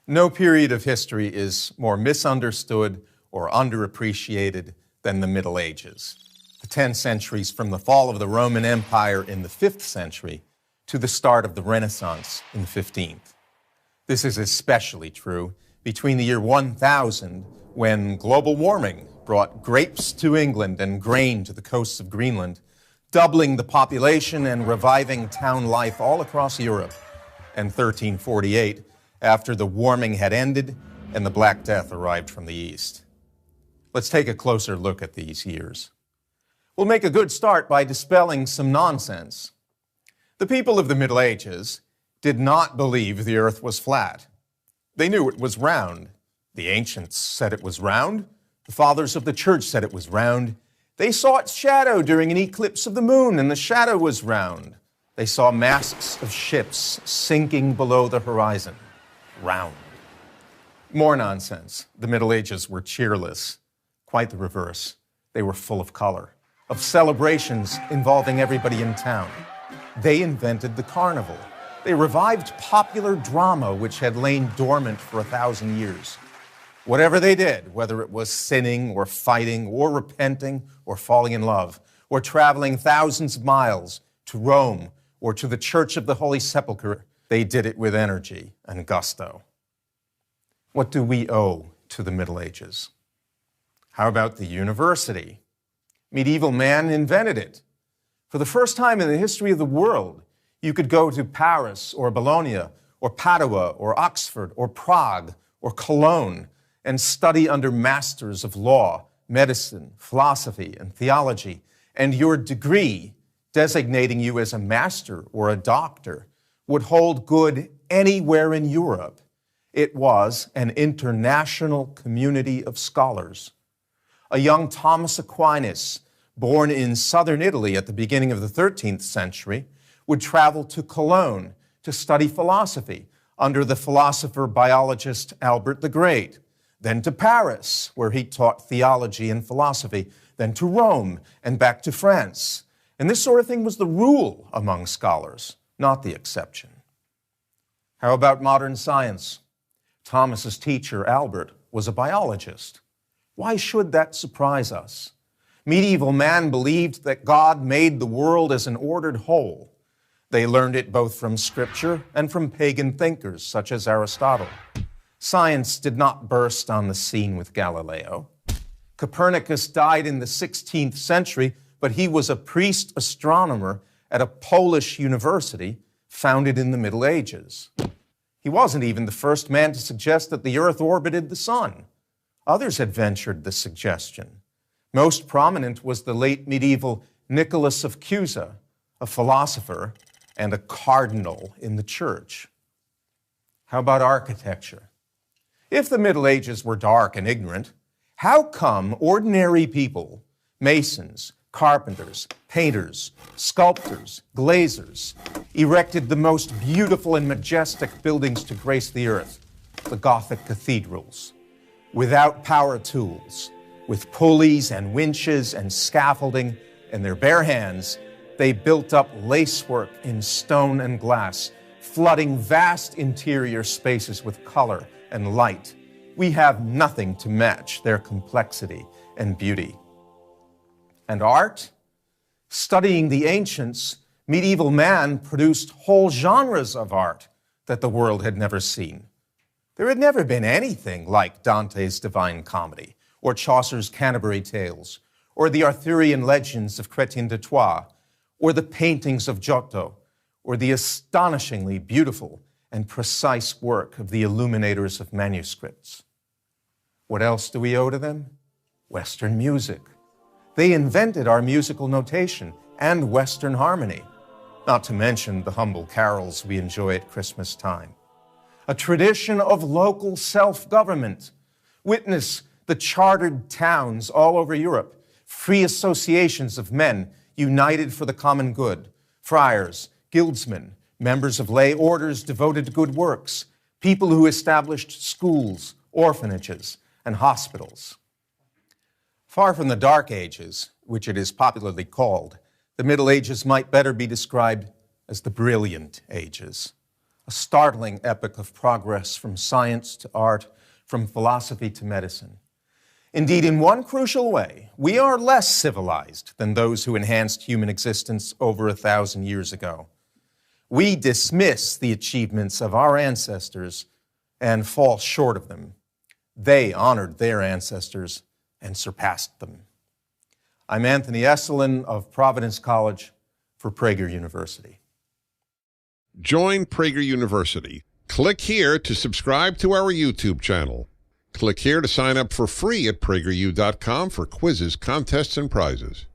No period of history is more misunderstood or underappreciated than the Middle Ages. The 10 centuries from the fall of the Roman Empire in the 5th century to the start of the Renaissance in the 15th. This is especially true between the year 1000, when global warming brought grapes to England and grain to the coasts of Greenland, doubling the population and reviving town life all across Europe, and 1348, after the warming had ended and the Black Death arrived from the east. Let's take a closer look at these years. We'll make a good start by dispelling some nonsense. The people of the Middle Ages did not believe the earth was flat. They knew it was round. The ancients said it was round. The fathers of the church said it was round. They saw its shadow during an eclipse of the moon, and the shadow was round. They saw masks of ships sinking below the horizon. Round. More nonsense. The Middle Ages were cheerless. Quite the reverse. They were full of color, of celebrations involving everybody in town. They invented the carnival. They revived popular drama, which had lain dormant for 1,000 years. Whatever they did, whether it was sinning or fighting or repenting or falling in love or traveling thousands of miles to Rome or to the Church of the Holy Sepulchre, they did it with energy and gusto. What do we owe to the Middle Ages? How about the university? Medieval man invented it. For the first time in the history of the world, you could go to Paris or Bologna or Padua or Oxford or Prague or Cologne and study under masters of law, medicine, philosophy, and theology, and your degree, designating you as a master or a doctor, would hold good anywhere in Europe. It was an international community of scholars. A young Thomas Aquinas, born in southern Italy at the beginning of the 13th century, would travel to Cologne to study philosophy under the philosopher-biologist Albert the Great, then to Paris, where he taught theology and philosophy, then to Rome and back to France. And this sort of thing was the rule among scholars, not the exception. How about modern science? Thomas's teacher, Albert, was a biologist. Why should that surprise us? Medieval man believed that God made the world as an ordered whole. They learned it both from Scripture and from pagan thinkers, such as Aristotle. Science did not burst on the scene with Galileo. Copernicus died in the 16th century, but he was a priest astronomer at a Polish university founded in the Middle Ages. He wasn't even the first man to suggest that the earth orbited the sun. Others had ventured the suggestion. Most prominent was the late medieval Nicholas of Cusa, a philosopher and a cardinal in the church. How about architecture? If the Middle Ages were dark and ignorant, how come ordinary people, masons, carpenters, painters, sculptors, glazers, erected the most beautiful and majestic buildings to grace the earth, the Gothic cathedrals, without power tools, with pulleys and winches and scaffolding in their bare hands? They built up lacework in stone and glass, flooding vast interior spaces with color and light. We have nothing to match their complexity and beauty. And art? Studying the ancients, medieval man produced whole genres of art that the world had never seen. There had never been anything like Dante's Divine Comedy, or Chaucer's Canterbury Tales, or the Arthurian legends of Chrétien de Troyes, or the paintings of Giotto, or the astonishingly beautiful and precise work of the illuminators of manuscripts. What else do we owe to them? Western music. They invented our musical notation and Western harmony, not to mention the humble carols we enjoy at Christmas time. A tradition of local self-government. Witness the chartered towns all over Europe, free associations of men united for the common good, friars, guildsmen, members of lay orders devoted to good works, people who established schools, orphanages, and hospitals. Far from the Dark Ages, which it is popularly called, the Middle Ages might better be described as the brilliant ages. a startling epoch of progress from science to art, from philosophy to medicine. Indeed, in one crucial way, we are less civilized than those who enhanced human existence over 1,000 years ago. We dismiss the achievements of our ancestors and fall short of them. They honored their ancestors and surpassed them. I'm Anthony Esselin of Providence College for Prager University. Join Prager University. Click here to subscribe to our YouTube channel. Click here to sign up for free at prageru.com for quizzes, contests, and prizes.